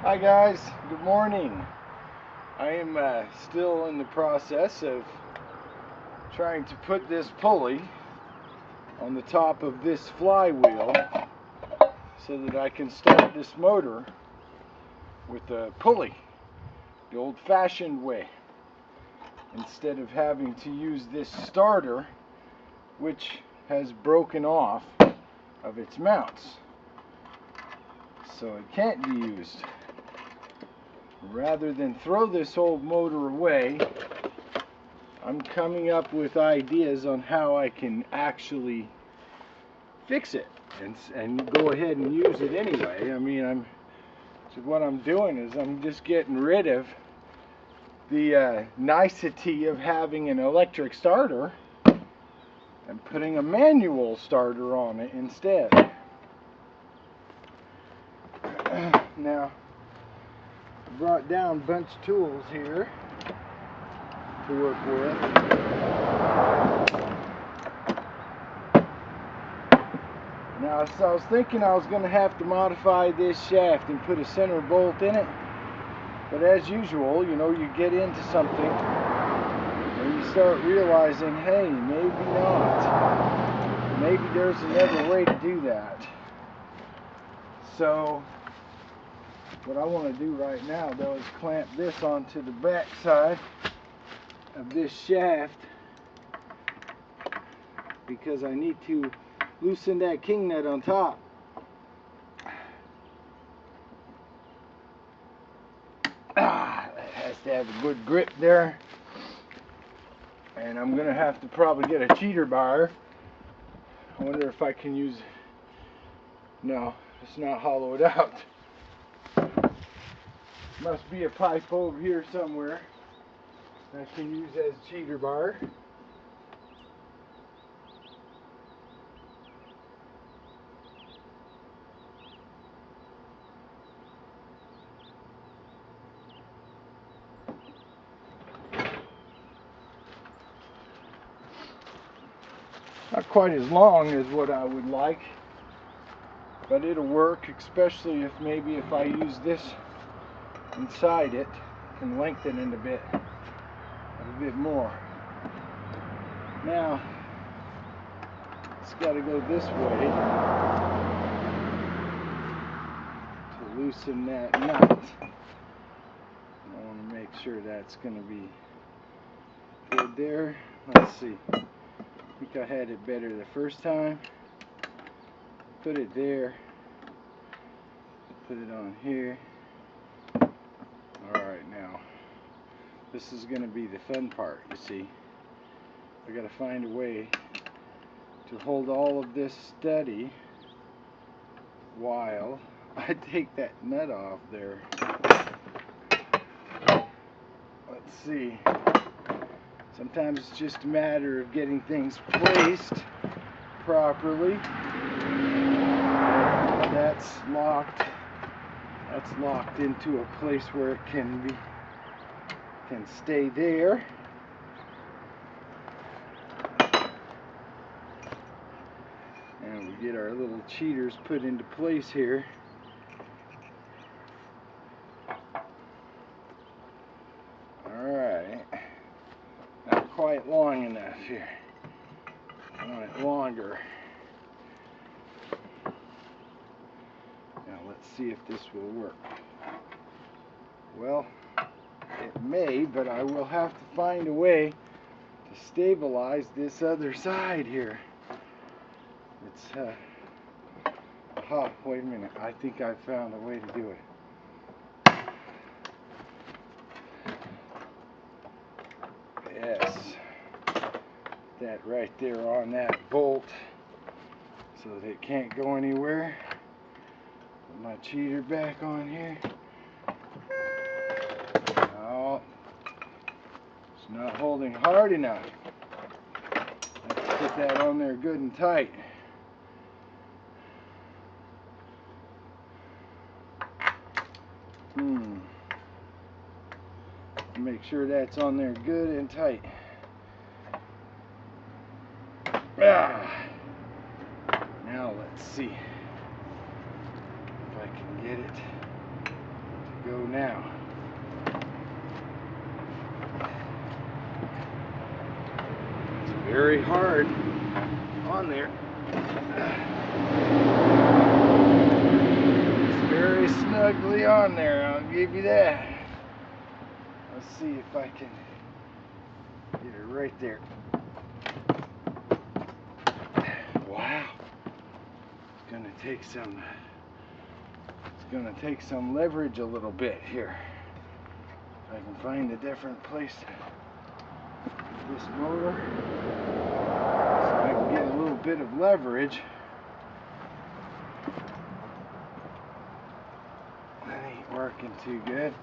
Hi guys, good morning. I am still in the process of trying to put this pulley on the top of this flywheel so that I can start this motor with a pulley, the old-fashioned way, instead of having to use this starter which has broken off of its mounts, so it can't be used. Rather than throw this old motor away, I'm coming up with ideas on how I can actually fix it and go ahead and use it anyway. I mean, what I'm doing is I'm just getting rid of the nicety of having an electric starter and putting a manual starter on it instead. Now, I brought down a bunch of tools here to work with. Now, so I was thinking I was going to have to modify this shaft and put a center bolt in it, but as usual, you know, you get into something and you start realizing, hey, maybe not. Maybe there's another way to do that. So what I want to do right now, though, is clamp this onto the back side of this shaft, because I need to loosen that king nut on top. That has to have a good grip there, and I'm gonna have to probably get a cheater bar. I wonder if I can use, no, it's not hollowed out. Must be a pipe over here somewhere I can use as cheater bar. Not quite as long as what I would like, but it'll work, especially if I use this inside it, can lengthen it a bit more. Now it's got to go this way to loosen that nut. I want to make sure that's going to be good there. Let's see. I think I had it better the first time. Put it there. Put it on here. Alright, now this is going to be the fun part, you see. I got to find a way to hold all of this steady while I take that nut off there. Let's see. Sometimes it's just a matter of getting things placed properly. That's locked. That's locked into a place where it can stay there. And we get our little cheaters put into place here. Alright. Not quite long enough here. I want it longer. Now let's see if this will work. Well, it may, but I will have to find a way to stabilize this other side here. It's aha, wait a minute. I think I found a way to do it. Yes. That right there on that bolt so that it can't go anywhere. Put my cheater back on here. No, it's not holding hard enough. Let's put that on there good and tight. Make sure that's on there good and tight. Now let's see if I can get it now. It's very hard on there. It's very snugly on there, I'll give you that. Let's see if I can get it right there. Wow. It's gonna take some leverage a little bit here. If I can find a different place to put this motor so I can get a little bit of leverage. That ain't working too good.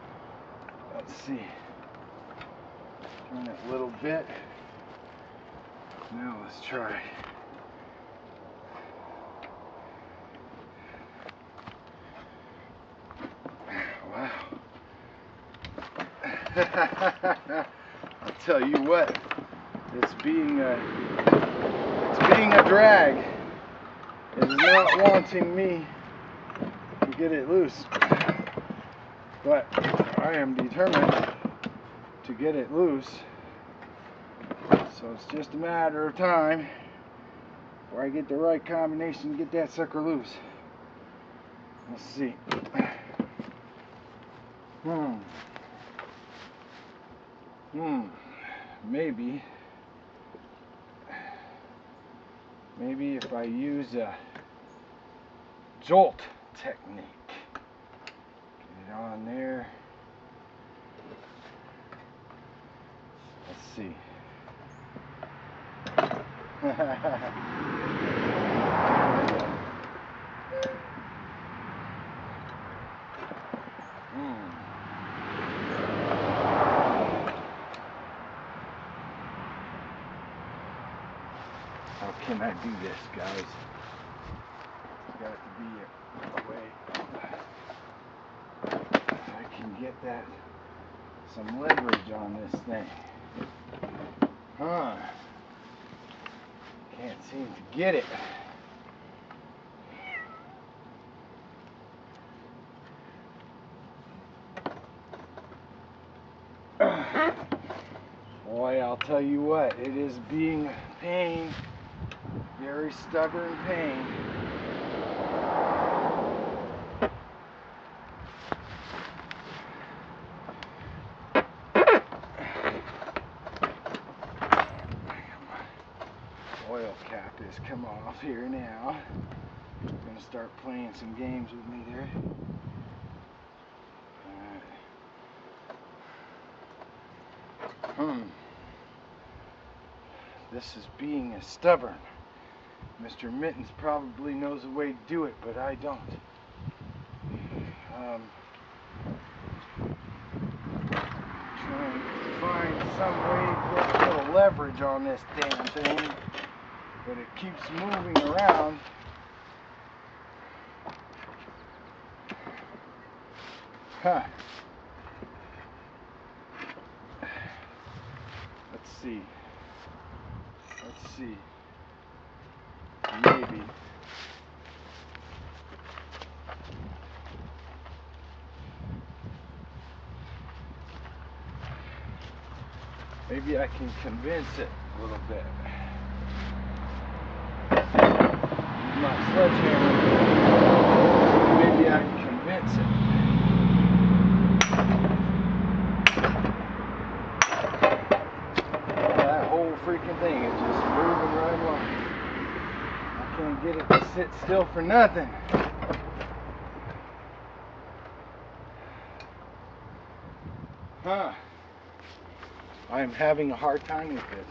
Let's see. Turn it a little bit. Now let's try. Wow. I'll tell you what, it's being a drag. It is not wanting me to get it loose. But I am determined to get it loose. So it's just a matter of time before I get the right combination to get that sucker loose. Let's see. Maybe if I use a jolt technique. Get it on there. Let's see. How can I do this, guys? It's got to be a way I can get that some leverage on this thing. Can't seem to get it. Boy, I'll tell you what, it is being a pain. Very stubborn pain. Oil cap has come off here now. I'm gonna start playing some games with me there. This is being a stubborn. Mr. Mittens probably knows a way to do it, but I don't. Trying to find some way to get a little leverage on this damn thing, but it keeps moving around. Let's see. Maybe I can convince it a little bit. Use my sledgehammer. Maybe I can convince it. That whole freaking thing is just moving right along. I can't get it to sit still for nothing. I'm having a hard time with this.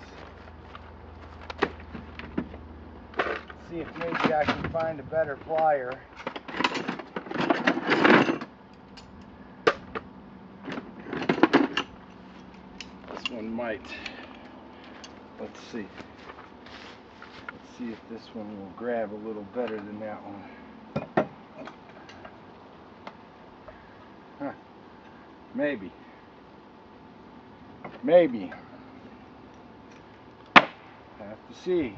Let's see if maybe I can find a better plier. This one might. Let's see. Let's see if this one will grab a little better than that one. Maybe. Maybe. Have to see.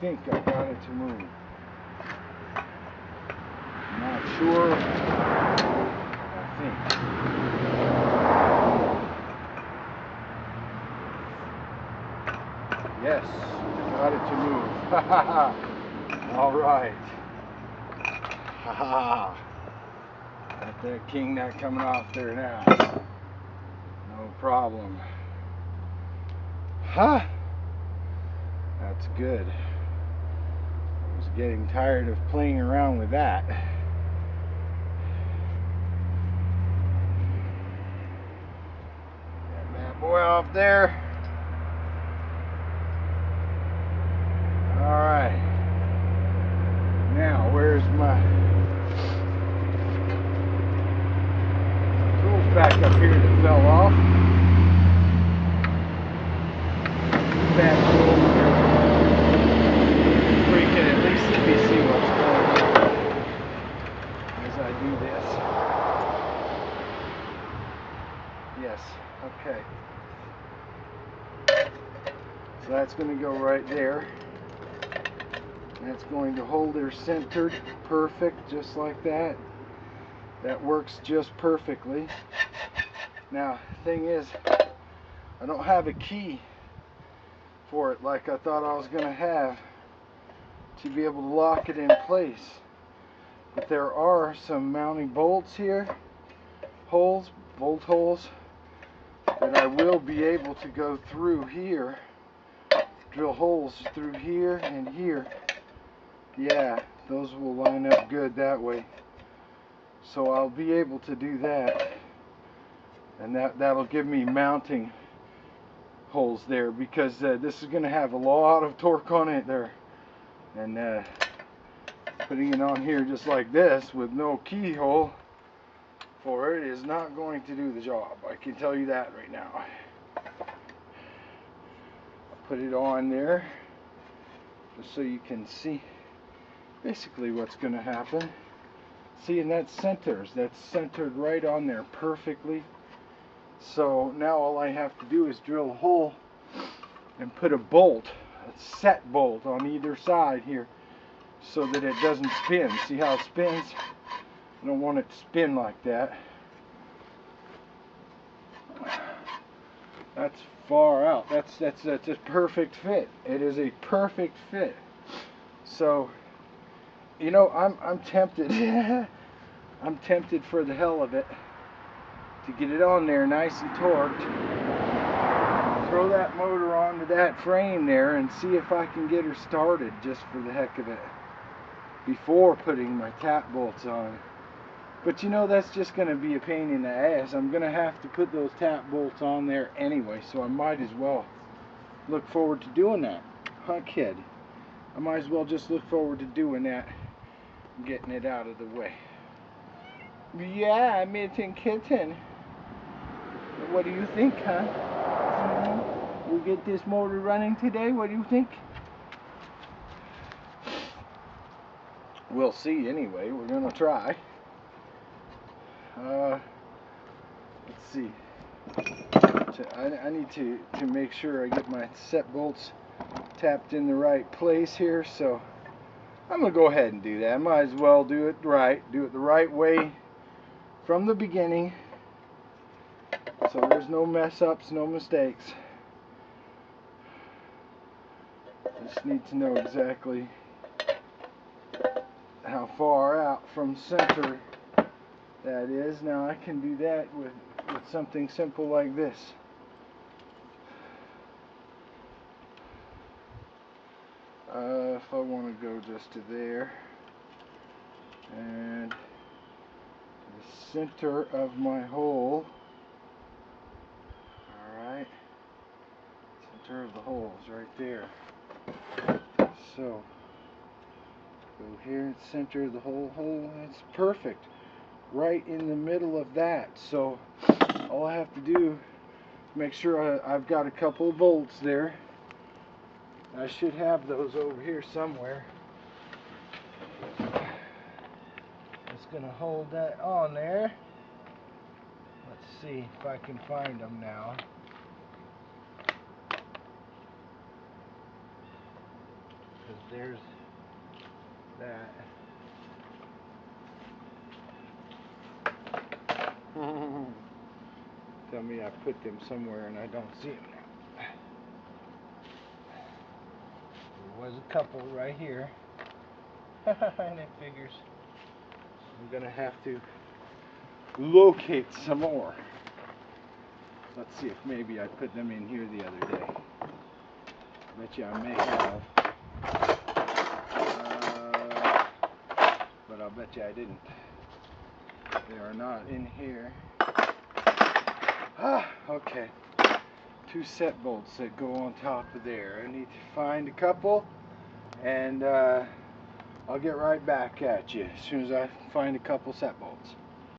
think I got it to move. I'm not sure. I think. Yes, got it to move. All right. Got that king nut coming off there now. No problem. Ha! That's good. I was getting tired of playing around with that. Get that boy off there. Alright. Now, where's my tools back up here that fell off? That tool where you can at least let me see what's going on as I do this. Yes, okay. So that's going to go right there. That's going to hold her centered, perfect, just like that. That works just perfectly. Now, the thing is, I don't have a key for it like I thought I was going to have to be able to lock it in place. But there are some mounting bolts here, bolt holes, that I will be able to go through here, drill holes through here and here. Yeah, those will line up good that way. So I'll be able to do that, and that'll give me mounting holes there, because this is going to have a lot of torque on it there, and putting it on here just like this with no keyhole for it is not going to do the job. I can tell you that right now. I'll put it on there just so you can see basically what's going to happen. See, and that's centered right on there perfectly. So now all I have to do is drill a hole and put a bolt, a set bolt on either side here, so that it doesn't spin. See how it spins? I don't want it to spin like that. That's far out. That's a perfect fit. It is a perfect fit. So, you know, I'm tempted. I'm tempted for the hell of it to get it on there nice and torqued, throw that motor onto that frame there and see if I can get her started just for the heck of it before putting my tap bolts on. But you know, that's just going to be a pain in the ass. I'm going to have to put those tap bolts on there anyway, so I might as well look forward to doing that. Huh, kid? I might as well just look forward to doing that and getting it out of the way. Yeah, Mitten Kitten. What do you think, huh? We'll get this motor running today. What do you think? We'll see anyway. We're going to try. Let's see. I need to make sure I get my set bolts tapped in the right place here, so I'm going to go ahead and do that. I might as well do it right. Do it the right way from the beginning, so there's no mess ups, no mistakes. Just need to know exactly how far out from center that is. Now I can do that with something simple like this. If I want to go just to there, and the center of my hole. Alright, center of the hole is right there. So go here, center of the hole, it's perfect. Right in the middle of that. So all I have to do, make sure I've got a couple of bolts there. I should have those over here somewhere. Just gonna hold that on there. Let's see if I can find them now. because there's that. Tell me I put them somewhere and I don't see them now. There was a couple right here. And it figures I'm gonna have to locate some more. Let's see if maybe I put them in here the other day. Bet you I may have. But I'll bet you I didn't. They are not in here. Okay. 2 set bolts that go on top of there. I need to find a couple, and I'll get right back at you as soon as I find a couple set bolts.